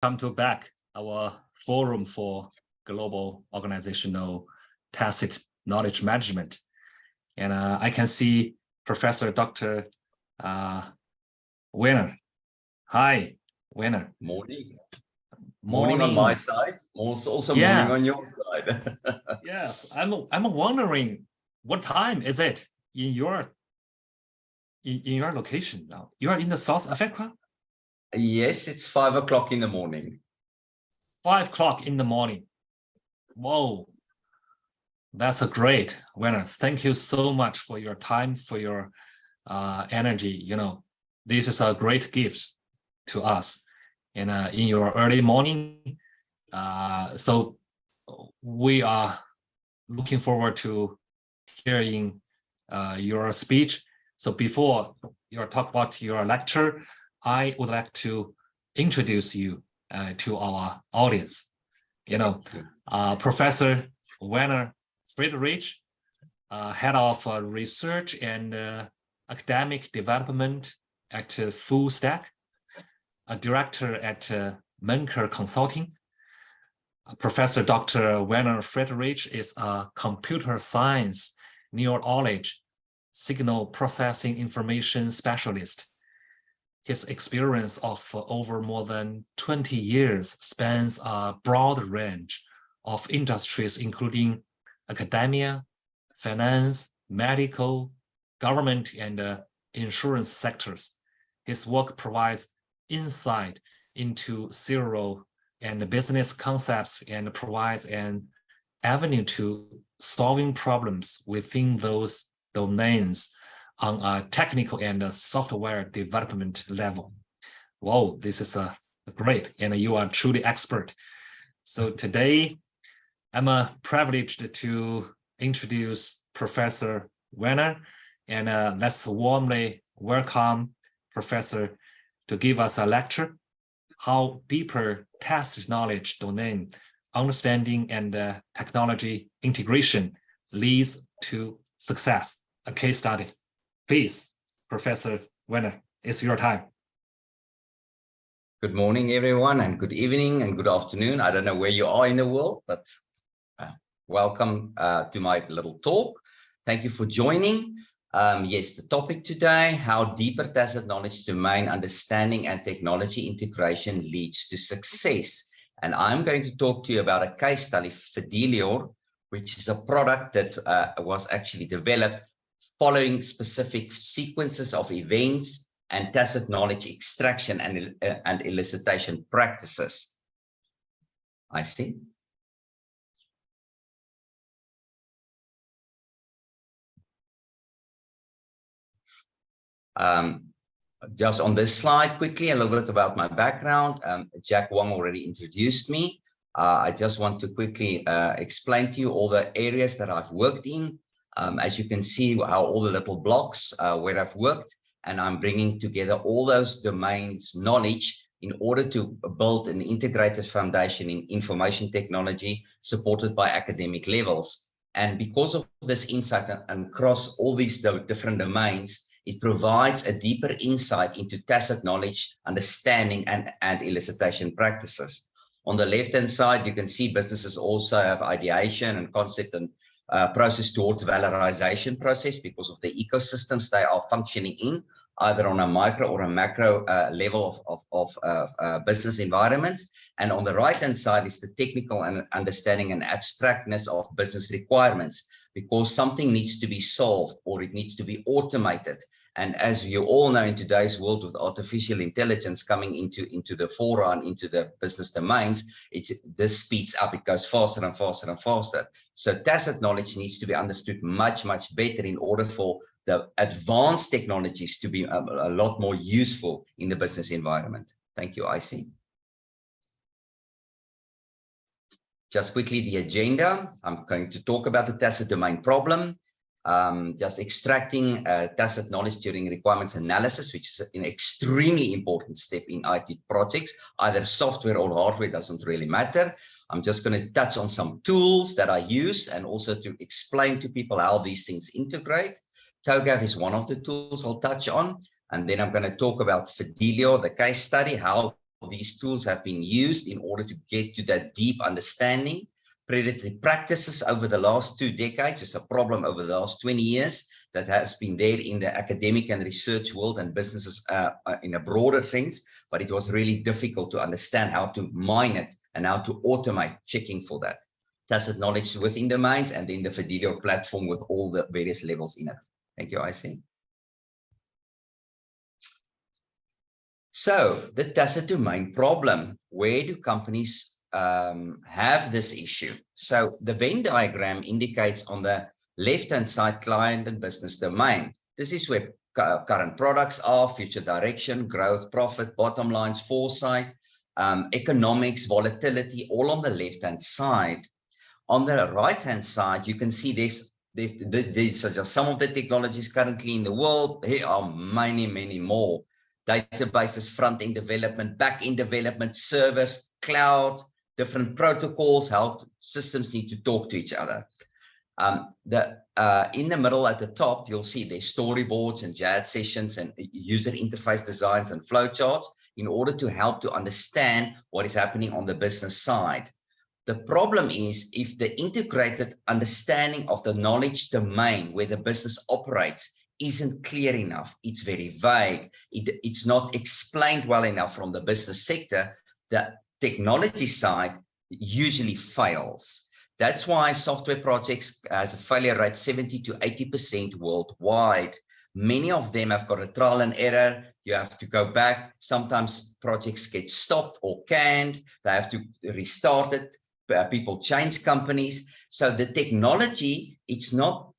come to back our forum for global organizational tacit knowledge management. And I can see Professor Dr. Wernher. Hi, Wernher. Morning. Morning on my side. Also morning on your side. Yes, I'm wondering what time is it in your location now? You are in the South Africa? Yes, it's 5 o'clock in the morning. 5 o'clock in the morning. Whoa, that's a great, Wernher. Thank you so much for your time, for your energy. You know, this is a great gift to us. And in your early morning, so we are looking forward to hearing your speech. So before you talk about your lecture, I would like to introduce you to our audience. You know, Professor Wernher Friedrich, head of research and academic development at Fullstack, a director at Mencor Consulting. Professor Dr. Wernher Friedrich is a computer science, neurology, signal processing information specialist. His experience of over more than 20 years spans a broad range of industries, including academia, finance, medical, government, and insurance sectors. His work provides insight into serial and business concepts and provides an avenue to solving problems within those domains on a technical and software development level. Whoa, this is great, and you are truly expert. So today, I'm privileged to introduce Professor Wernher, and let's warmly welcome Professor to give us a lecture, how deeper tacit knowledge domain understanding and technology integration leads to success, a case study. Please, Professor Wernher, it's your time. Good morning, everyone, and good evening and good afternoon. I don't know where you are in the world, but welcome to my little talk. Thank you for joining. Yes, the topic today, how deeper tacit knowledge domain understanding and technology integration leads to success. And I'm going to talk to you about a case study, Fidelio, which is a product that was actually developed following specific sequences of events and tacit knowledge extraction and elicitation practices. I see. Just on this slide, quickly, a little bit about my background. Jack Wong already introduced me. I just want to quickly explain to you all the areas that I've worked in. As you can see, how all the little blocks where I've worked, and I'm bringing together all those domains knowledge in order to build an integrated foundation in information technology supported by academic levels. And because of this insight and across all these different domains, it provides a deeper insight into tacit knowledge, understanding, and elicitation practices. On the left-hand side, you can see businesses also have ideation and concept and process towards valorization process because of the ecosystems they are functioning in, either on a micro or a macro level of business environments. And on the right-hand side is the technical and understanding and abstractness of business requirements, because something needs to be solved or it needs to be automated. And as you all know, in today's world with artificial intelligence coming into the forefront, into the business domains, this speeds up, it goes faster and faster and faster. So tacit knowledge needs to be understood much, much better in order for the advanced technologies to be a lot more useful in the business environment. Thank you, IC. Just quickly, the agenda. I'm going to talk about the tacit domain problem. Just extracting tacit knowledge during requirements analysis, which is an extremely important step in IT projects, either software or hardware, doesn't really matter. I'm just going to touch on some tools that I use and also to explain to people how these things integrate. TOGAF is one of the tools I'll touch on. And then I'm going to talk about Fidelio, the case study, how these tools have been used in order to get to that deep understanding. Predatory practices over the last 2 decades is a problem over the last 20 years that has been there in the academic and research world and businesses in a broader sense, but it was really difficult to understand how to mine it and how to automate checking for that. Tacit knowledge within domains, and then the video platform with all the various levels in it. Thank you, IC. So the tacit domain problem, where do companies have this issue? So the Venn diagram indicates on the left-hand side client and business domain. This is where current products are, future direction, growth, profit, bottom lines, foresight, economics, volatility, all on the left-hand side. On the right-hand side, you can see these are just some of the technologies currently in the world. There are many, many more. Databases, front-end development, back-end development, servers, cloud, different protocols, how systems need to talk to each other. In the middle at the top, you'll see there's storyboards and JAD sessions and user interface designs and flowcharts in order to help to understand what is happening on the business side. The problem is if the integrated understanding of the knowledge domain where the business operates isn't clear enough, it's very vague, it's not explained well enough from the business sector, the technology side usually fails. That's why software projects has a failure rate 70 to 80% worldwide. Many of them have got a trial and error. You have to go back. Sometimes projects get stopped or canned. They have to restart it. People change companies. So the technology, it's not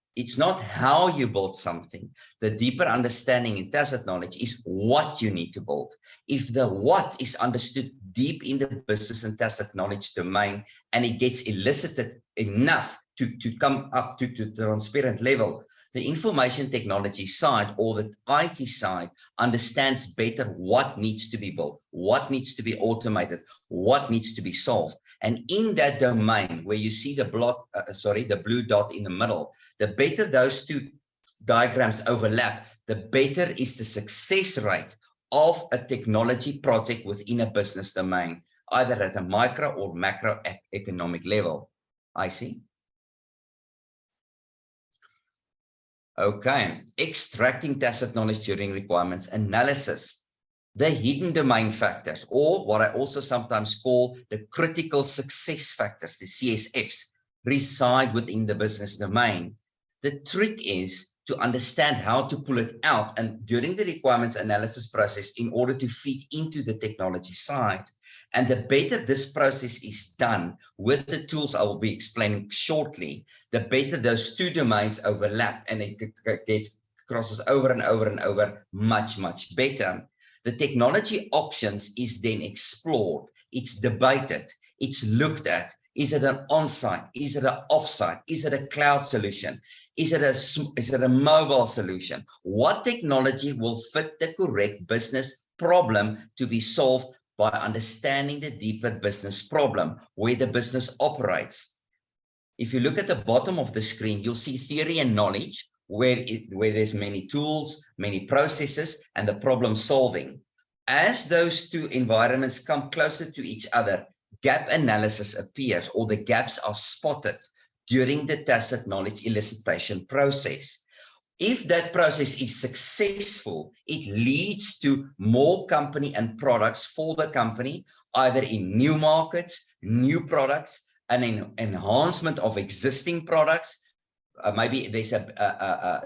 how you build something. The deeper understanding in tacit knowledge is what you need to build. If the what is understood deep in the business and tacit knowledge domain, and it gets elicited enough to come up to the transparent level, the information technology side or the IT side understands better what needs to be built, what needs to be automated, what needs to be solved. And in that domain where you see the blue dot in the middle, the better those two diagrams overlap, the better is the success rate of a technology project within a business domain, either at a micro or macro economic level. I see. Okay, extracting tacit knowledge during requirements analysis. The hidden domain factors, or what I also sometimes call the critical success factors, the CSFs, reside within the business domain. The trick is to understand how to pull it out and during the requirements analysis process in order to feed into the technology side. And the better this process is done with the tools I will be explaining shortly, the better those two domains overlap and it crosses over and over and over much, much better. The technology options is then explored, it's debated, it's looked at. Is it an on-site? Is it an off-site? Is it a cloud solution? Is it a mobile solution? What technology will fit the correct business problem to be solved by understanding the deeper business problem, where the business operates? If you look at the bottom of the screen, you'll see theory and knowledge, where there's many tools, many processes, and the problem solving. As those two environments come closer to each other, gap analysis appears, or the gaps are spotted during the tacit knowledge elicitation process. If that process is successful, it leads to more company and products for the company, either in new markets, new products, an enhancement of existing products. Maybe there's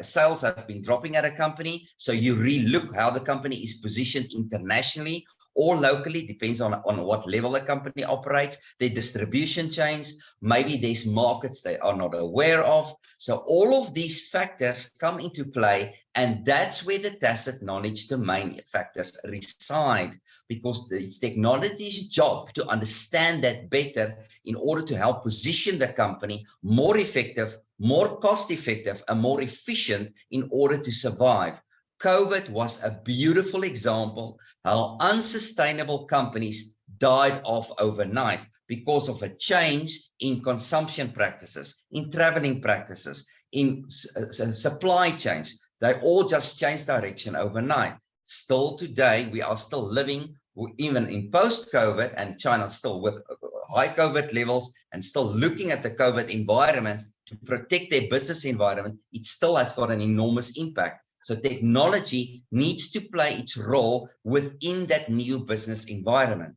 sales have been dropping at a company, so you re-look how the company is positioned internationally or locally, depends on what level the company operates, their distribution chains, maybe there's markets they are not aware of. So all of these factors come into play, and that's where the tacit knowledge domain factors reside, because it's technology's job to understand that better in order to help position the company more effective, more cost effective, and more efficient in order to survive. COVID was a beautiful example how unsustainable companies died off overnight because of a change in consumption practices, in traveling practices, in supply chains. They all just changed direction overnight. Still today, we are still living even in post-COVID, and China still with high COVID levels and still looking at the COVID environment to protect their business environment, it still has got an enormous impact. So technology needs to play its role within that new business environment.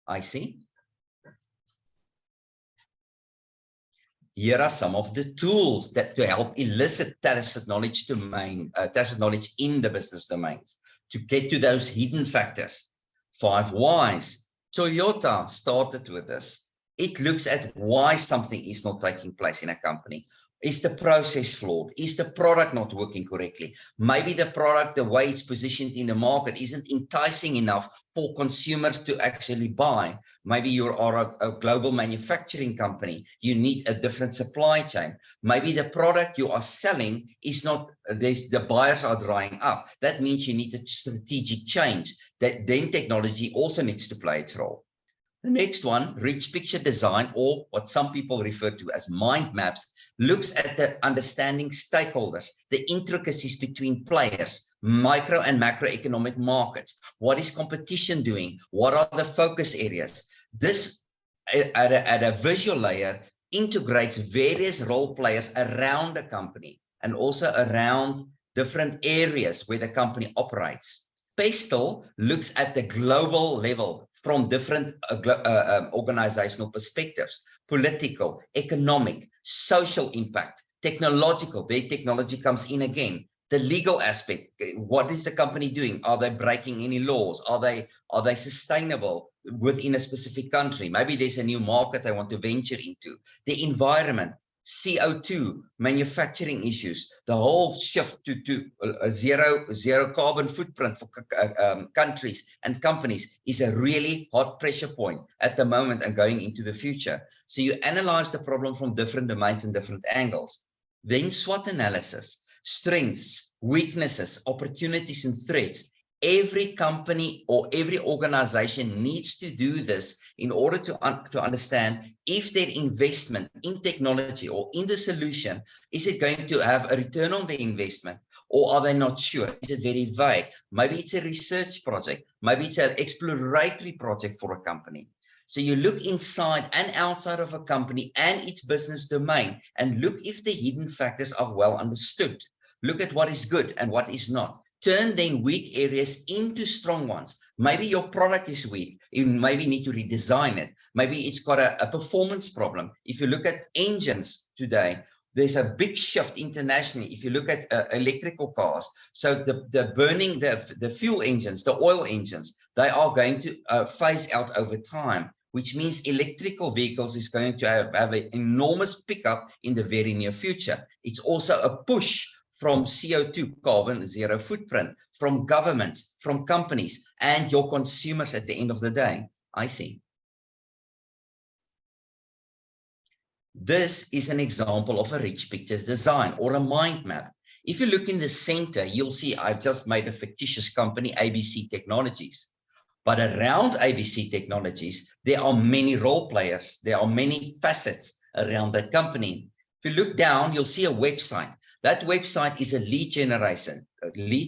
I see. Here are some of the tools that to help elicit tacit knowledge tacit knowledge in the business domains to get to those hidden factors. 5 whys. Toyota started with this. It looks at why something is not taking place in a company. Is the process flawed? Is the product not working correctly? Maybe the product, the way it's positioned in the market, isn't enticing enough for consumers to actually buy. Maybe you are a global manufacturing company. You need a different supply chain. Maybe the product you are selling is not, the buyers are drying up. That means you need a strategic change. That then technology also needs to play its role. The next one, rich picture design, or what some people refer to as mind maps, looks at the understanding stakeholders, the intricacies between players, micro and macroeconomic markets. What is competition doing? What are the focus areas? This, at a visual layer, integrates various role players around the company and also around different areas where the company operates. Pestel looks at the global level from different organizational perspectives: political, economic, social impact, technological. Their technology comes in again. The legal aspect. What is the company doing? Are they breaking any laws? Are they sustainable within a specific country? Maybe there's a new market they want to venture into. The environment. CO2, manufacturing issues, the whole shift to zero carbon footprint for countries and companies is a really hot pressure point at the moment and going into the future. So you analyze the problem from different domains and different angles. Then SWOT analysis, strengths, weaknesses, opportunities and threats. Every company or every organization needs to do this in order to understand if their investment in technology or in the solution, is it going to have a return on the investment, or are they not sure? Is it very vague? Maybe it's a research project. Maybe it's an exploratory project for a company. So you look inside and outside of a company and its business domain and look if the hidden factors are well understood. Look at what is good and what is not. Turn then weak areas into strong ones. Maybe your product is weak. You maybe need to redesign it. Maybe it's got a performance problem. If you look at engines today, there's a big shift internationally. If you look at electrical cars, so the burning, the fuel engines, the oil engines, they are going to phase out over time, which means electrical vehicles is going to have an enormous pickup in the very near future. It's also a push from CO2, carbon zero footprint, from governments, from companies, and your consumers at the end of the day. I see. This is an example of a rich picture design or a mind map. If you look in the center, you'll see I've just made a fictitious company, ABC Technologies. But around ABC Technologies, there are many role players. There are many facets around that company. If you look down, you'll see a website. That website is a lead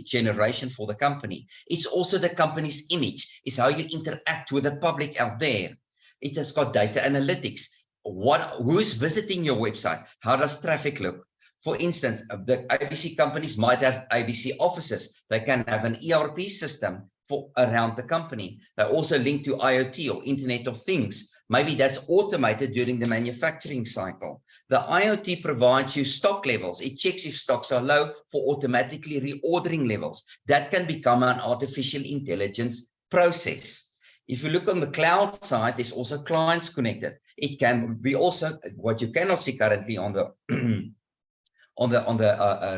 generation for the company. It's also the company's image. It's how you interact with the public out there. It has got data analytics. Who's visiting your website? How does traffic look? For instance, the ABC companies might have ABC offices. They can have an ERP system for around the company. They're also linked to IoT or Internet of Things. Maybe that's automated during the manufacturing cycle. The IoT provides you stock levels. It checks if stocks are low for automatically reordering levels. That can become an artificial intelligence process. If you look on the cloud side, there's also clients connected. It can be also what you cannot see currently on the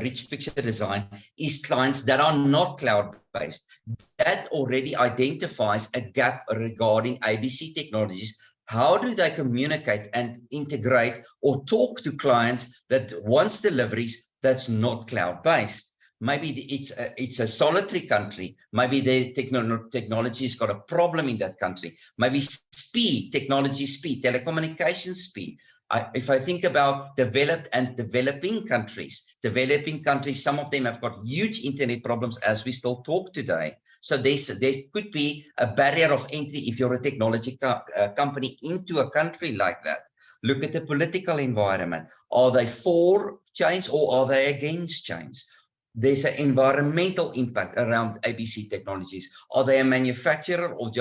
rich picture design is clients that are not cloud-based. That already identifies a gap regarding ABC Technologies. How do they communicate and integrate or talk to clients that wants deliveries that's not cloud-based? Maybe it's a solitary country. Maybe the technology has got a problem in that country. Maybe speed, technology speed, telecommunication speed. if I think about developed and developing countries, some of them have got huge internet problems as we still talk today. So there could be a barrier of entry if you're a technology company into a country like that. Look at the political environment. Are they for change or are they against change? There's an environmental impact around ABC technologies. Are they a manufacturer or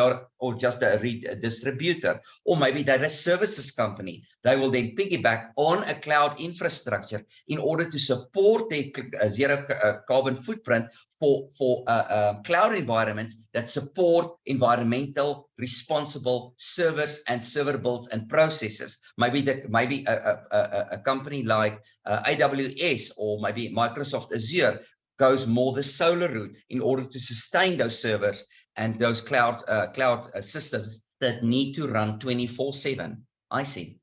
just a distributor? Or maybe they're a services company. They will then piggyback on a cloud infrastructure in order to support their zero carbon footprint for cloud environments that support environmental responsible servers and server builds and processes. Maybe a company like AWS or maybe Microsoft Azure goes more the solar route in order to sustain those servers and those cloud systems that need to run 24/7. I see.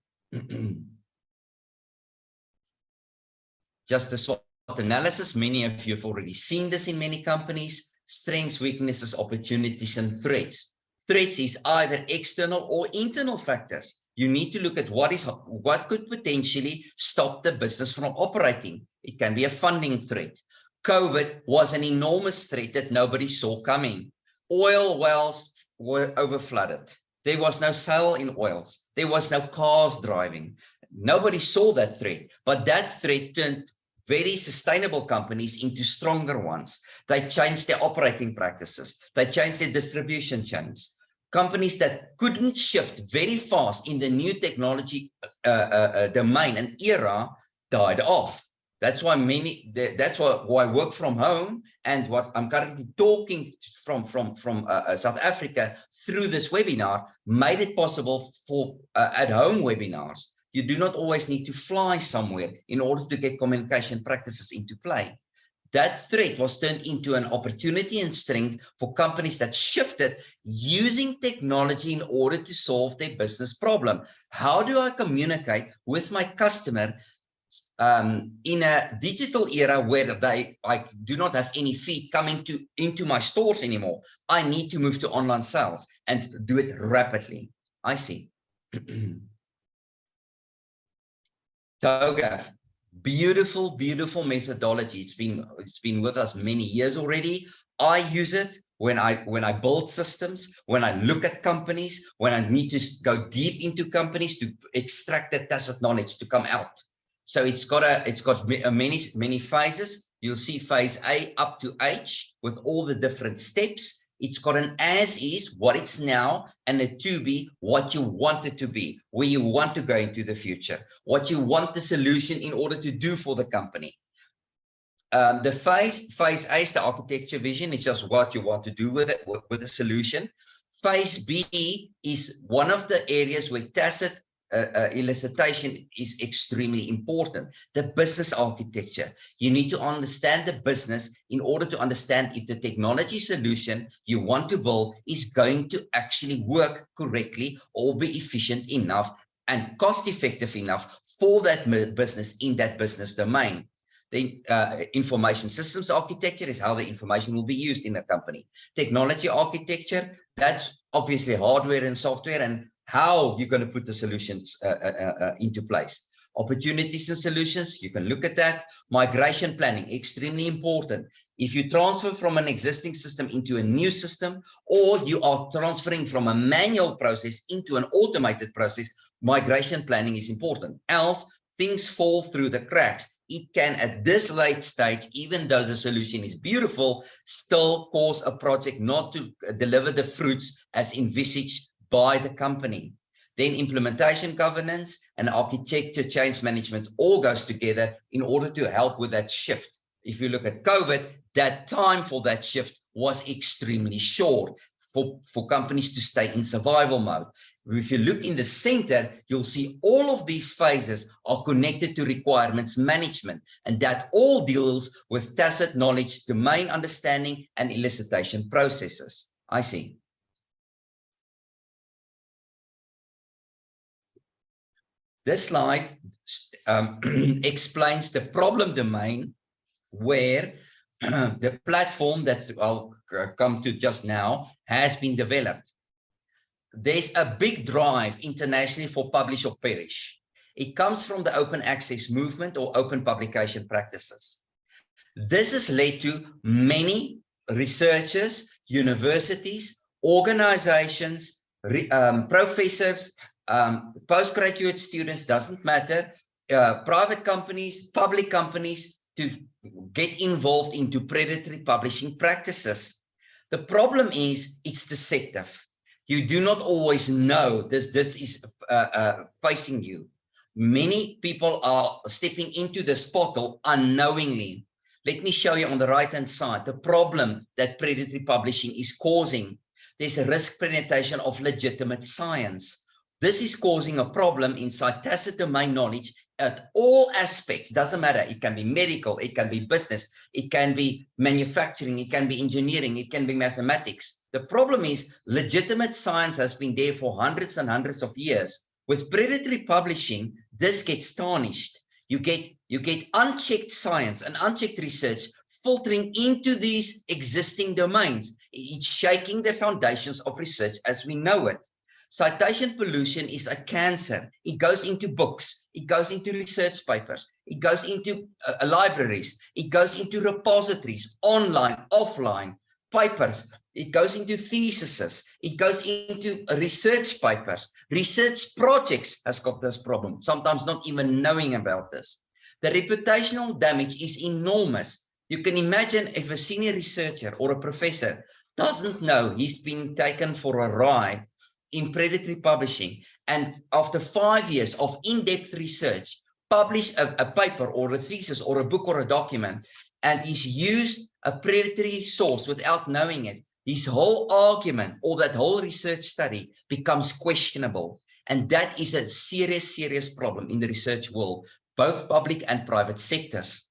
Just a SWOT analysis. Many of you have already seen this in many companies. Strengths, weaknesses, opportunities, and threats. Threats is either external or internal factors. You need to look at what could potentially stop the business from operating. It can be a funding threat. COVID was an enormous threat that nobody saw coming. Oil wells were overflooded. There was no sale in oils. There was no cars driving. Nobody saw that threat, but that threat turned very sustainable companies into stronger ones. They changed their operating practices. They changed their distribution chains. Companies that couldn't shift very fast in the new technology domain and era died off. That's why why work from home and what I'm currently talking from South Africa through this webinar made it possible for at-home webinars. You do not always need to fly somewhere in order to get communication practices into play. That threat was turned into an opportunity and strength for companies that shifted using technology in order to solve their business problem. How do I communicate with my customer in a digital era where I do not have any feet coming into my stores anymore? I need to move to online sales and do it rapidly. I see. TOGAF, beautiful, beautiful methodology. It's been with us many years already. I use it when I build systems, when I look at companies, when I need to go deep into companies to extract the tacit knowledge to come out. So it's got many phases. You'll see phase A up to H with all the different steps. It's got an as is, what it's now, and a to be, what you want it to be, where you want to go into the future, what you want the solution in order to do for the company. The phase A is the architecture vision. It's just what you want to do with it, with the solution. Phase B is one of the areas where tacit elicitation is extremely important. The business architecture. You need to understand the business in order to understand if the technology solution you want to build is going to actually work correctly or be efficient enough and cost effective enough for that business in that business domain. The information systems architecture is how the information will be used in a company. Technology architecture, that's obviously hardware and software and how you're going to put the solutions into place. Opportunities and solutions, you can look at that. Migration planning, extremely important. If you transfer from an existing system into a new system, or you are transferring from a manual process into an automated process, migration planning is important. Else, things fall through the cracks. It can, at this late stage, even though the solution is beautiful, still cause a project not to deliver the fruits as envisaged by the company. Then implementation governance and architecture change management all goes together in order to help with that shift. If you look at COVID, that time for that shift was extremely short for companies to stay in survival mode. If you look in the center, you'll see all of these phases are connected to requirements management, and that all deals with tacit knowledge, domain understanding, and elicitation processes. I see. This slide explains the problem domain where the platform that I'll come to just now has been developed. There's a big drive internationally for publish or perish. It comes from the open access movement or open publication practices. This has led to many researchers, universities, organizations, professors, postgraduate students, doesn't matter, private companies, public companies, to get involved into predatory publishing practices. The problem is it's deceptive. You do not always know this is facing you. Many people are stepping into this portal unknowingly. Let me show you on the right-hand side the problem that predatory publishing is causing. There's a risk presentation of legitimate science. This is causing a problem inside tacit domain knowledge at all aspects. Doesn't matter. It can be medical, it can be business, it can be manufacturing, it can be engineering, it can be mathematics. The problem is legitimate science has been there for hundreds and hundreds of years. With predatory publishing, this gets tarnished. You get unchecked science and unchecked research filtering into these existing domains. It's shaking the foundations of research as we know it. Citation pollution is a cancer. It goes into books, it goes into research papers, it goes into libraries, it goes into repositories, online, offline, papers, it goes into theses, it goes into research papers. Research projects has got this problem, sometimes not even knowing about this. The reputational damage is enormous. You can imagine if a senior researcher or a professor doesn't know he's been taken for a ride in predatory publishing, and after 5 years of in-depth research, publish a paper or a thesis or a book or a document, and he's used a predatory source without knowing it, his whole argument or that whole research study becomes questionable. And that is a serious, serious problem in the research world, both public and private sectors.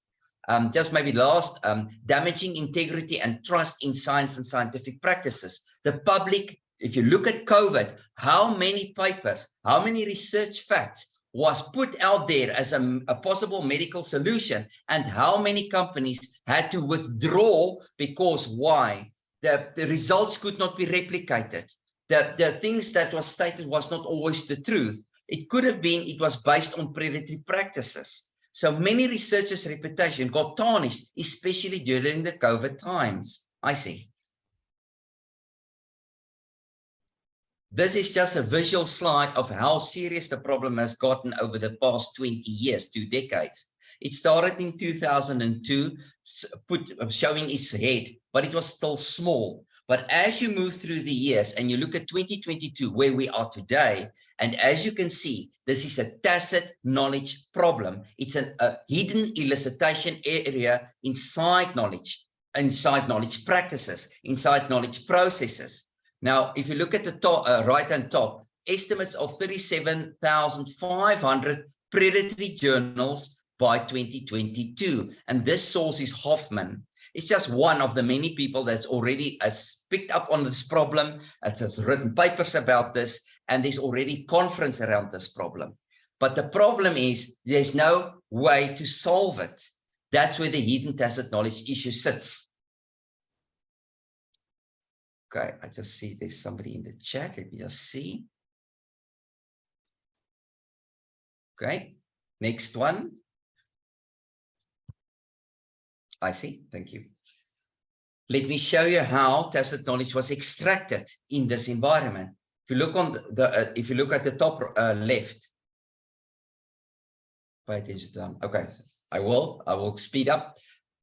Just maybe last, damaging integrity and trust in science and scientific practices. The public, if you look at COVID, how many papers, how many research facts was put out there as a possible medical solution, and how many companies had to withdraw because why? The results could not be replicated. The things that was stated was not always the truth. It could have been, it was based on predatory practices. So many researchers' reputation got tarnished, especially during the COVID times. I see. This is just a visual slide of how serious the problem has gotten over the past 20 years, 2 decades. It started in 2002, showing its head, but it was still small. But as you move through the years and you look at 2022, where we are today, and as you can see, this is a tacit knowledge problem. It's a hidden elicitation area inside knowledge practices, inside knowledge processes. Now, if you look at the top, right-hand top, estimates of 37,500 predatory journals by 2022. And this source is Hoffman. It's just one of the many people that's already has picked up on this problem, has written papers about this, and there's already conference around this problem. But the problem is there's no way to solve it. That's where the hidden tacit knowledge issue sits. Okay, I just see there's somebody in the chat. Let me just see. Okay, next one. I see, thank you. Let me show you how tacit knowledge was extracted in this environment. If you look on if you look at the top left, pay attention to them. Okay, I will speed up.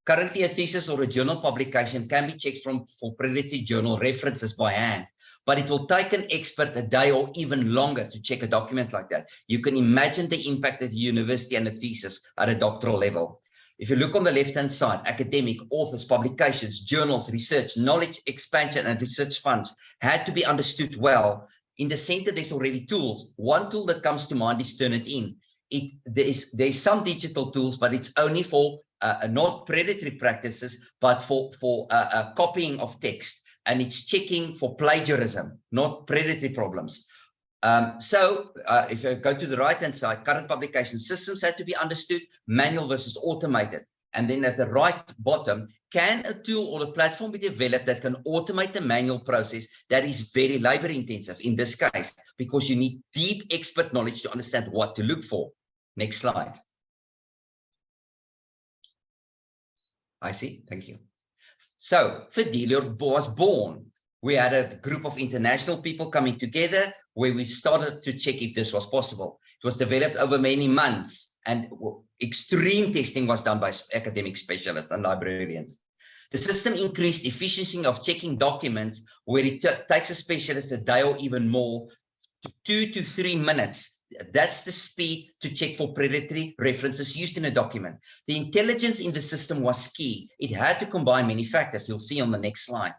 Currently, a thesis or a journal publication can be checked for predatory journal references by hand, but it will take an expert a day or even longer to check a document like that. You can imagine the impact at a university and a thesis at a doctoral level. If you look on the left-hand side, academic, authors, publications, journals, research, knowledge expansion, and research funds had to be understood well. In the center, there's already tools. One tool that comes to mind is Turnitin. There's some digital tools, but it's only for not predatory practices, but for copying of text, and it's checking for plagiarism, not predatory problems. If you go to the right-hand side, current publication systems had to be understood, manual versus automated. And then at the right bottom, can a tool or a platform be developed that can automate the manual process that is very labor intensive in this case, because you need deep expert knowledge to understand what to look for. Next slide. I see. Thank you. So Fidelio was born. We had a group of international people coming together where we started to check if this was possible. It was developed over many months, and extreme testing was done by academic specialists and librarians. The system increased efficiency of checking documents where it takes a specialist a day or even more, 2 to 3 minutes. That's the speed to check for predatory references used in a document. The intelligence in the system was key. It had to combine many factors. You'll see on the next slide.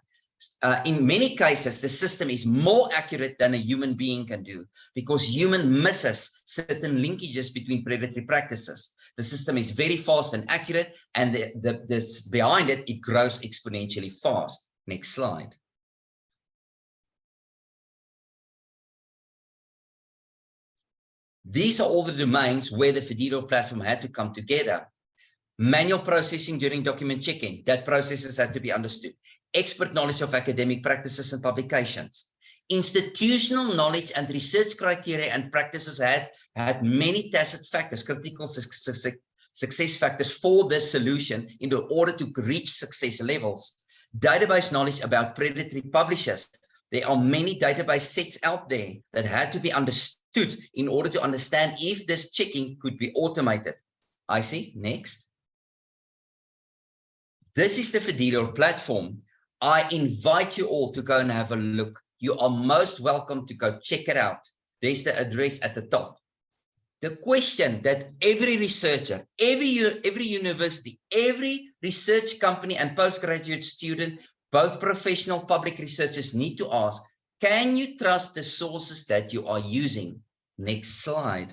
In many cases, the system is more accurate than a human being can do because human misses certain linkages between predatory practices. The system is very fast and accurate, and behind it, it grows exponentially fast. Next slide. These are all the domains where the Fidelio platform had to come together. Manual processing during document checking, that processes had to be understood. Expert knowledge of academic practices and publications. Institutional knowledge and research criteria and practices had many tacit factors, critical success factors for this solution in order to reach success levels. Database knowledge about predatory publishers. There are many database sets out there that had to be understood in order to understand if this checking could be automated. I see. Next. This is the Fidelio platform. I invite you all to go and have a look. You are most welcome to go check it out. There's the address at the top. The question that every researcher, every university, every research company and postgraduate student, both professional public researchers need to ask, can you trust the sources that you are using? Next slide.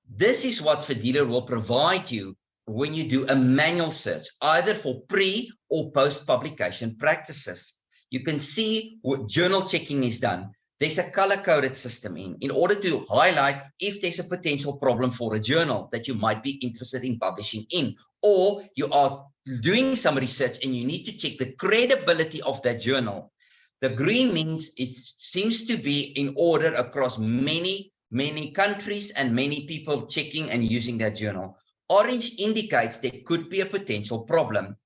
This is what Fidelio will provide you when you do a manual search, either for pre or post-publication practices. You can see what journal checking is done. There's a color-coded system in order to highlight if there's a potential problem for a journal that you might be interested in publishing in, or you are doing some research and you need to check the credibility of that journal. The green means it seems to be in order across many countries and many people checking and using that journal. Orange indicates there could be a potential problem.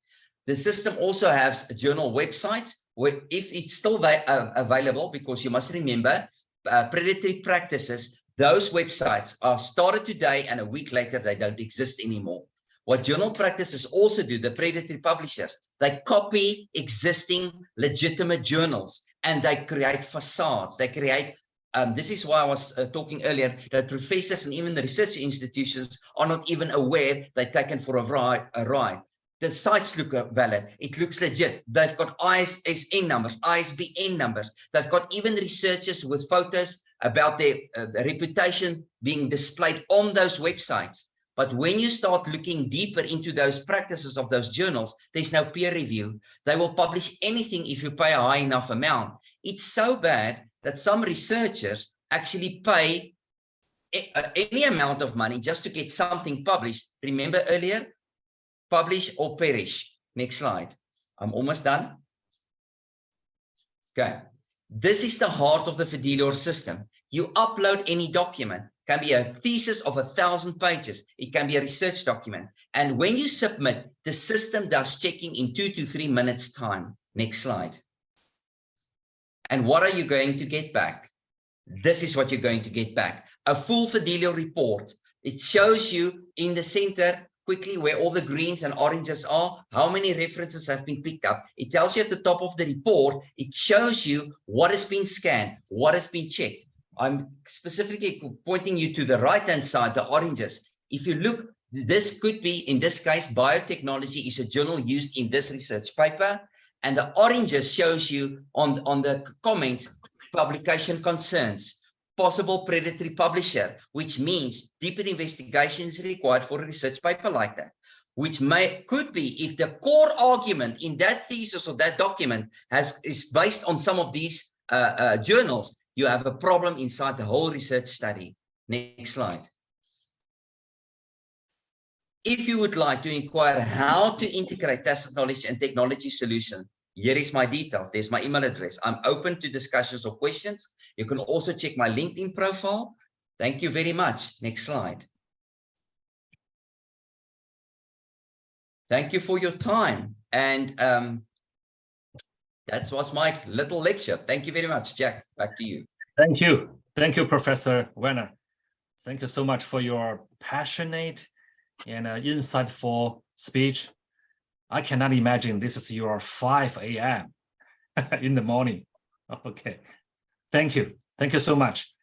The system also has journal websites where, if it's still available, because you must remember, predatory practices, those websites are started today and a week later they don't exist anymore. What journal practices also do, the predatory publishers, they copy existing legitimate journals and they create facades. They create this is why I was talking earlier that professors and even the research institutions are not even aware they're taken for a ride. The sites look valid. It looks legit. They've got ISSN numbers, ISBN numbers. They've got even researchers with photos about their reputation being displayed on those websites. But when you start looking deeper into those practices of those journals, there's no peer review. They will publish anything if you pay a high enough amount. It's so bad that some researchers actually pay any amount of money just to get something published. Remember earlier, publish or perish. Next slide. I'm almost done. Okay. This is the heart of the Fidelio system. You upload any document. It can be a thesis of 1,000 pages. It can be a research document. And when you submit, the system does checking in 2 to 3 minutes time. Next slide. And what are you going to get back? This is what you're going to get back. A full Fidelio report. It shows you in the center quickly where all the greens and oranges are, how many references have been picked up. It tells you at the top of the report, it shows you what has been scanned, what has been checked. I'm specifically pointing you to the right-hand side, the oranges. If you look, this could be, in this case, biotechnology is a journal used in this research paper. And the oranges shows you on the comments, publication concerns, possible predatory publisher, which means deeper investigation is required for a research paper like that, which could be if the core argument in that thesis or that document is based on some of these journals, you have a problem inside the whole research study. Next slide. If you would like to inquire how to integrate tacit knowledge and technology solution, here is my details. There's my email address. I'm open to discussions or questions. You can also check my LinkedIn profile. Thank you very much. Next slide. Thank you for your time. And that was my little lecture. Thank you very much, Jack. Back to you. Thank you. Thank you, Professor Wernher. Thank you so much for your passionate and insightful speech. I cannot imagine this is your 5 a.m. in the morning. Okay. Thank you. Thank you so much.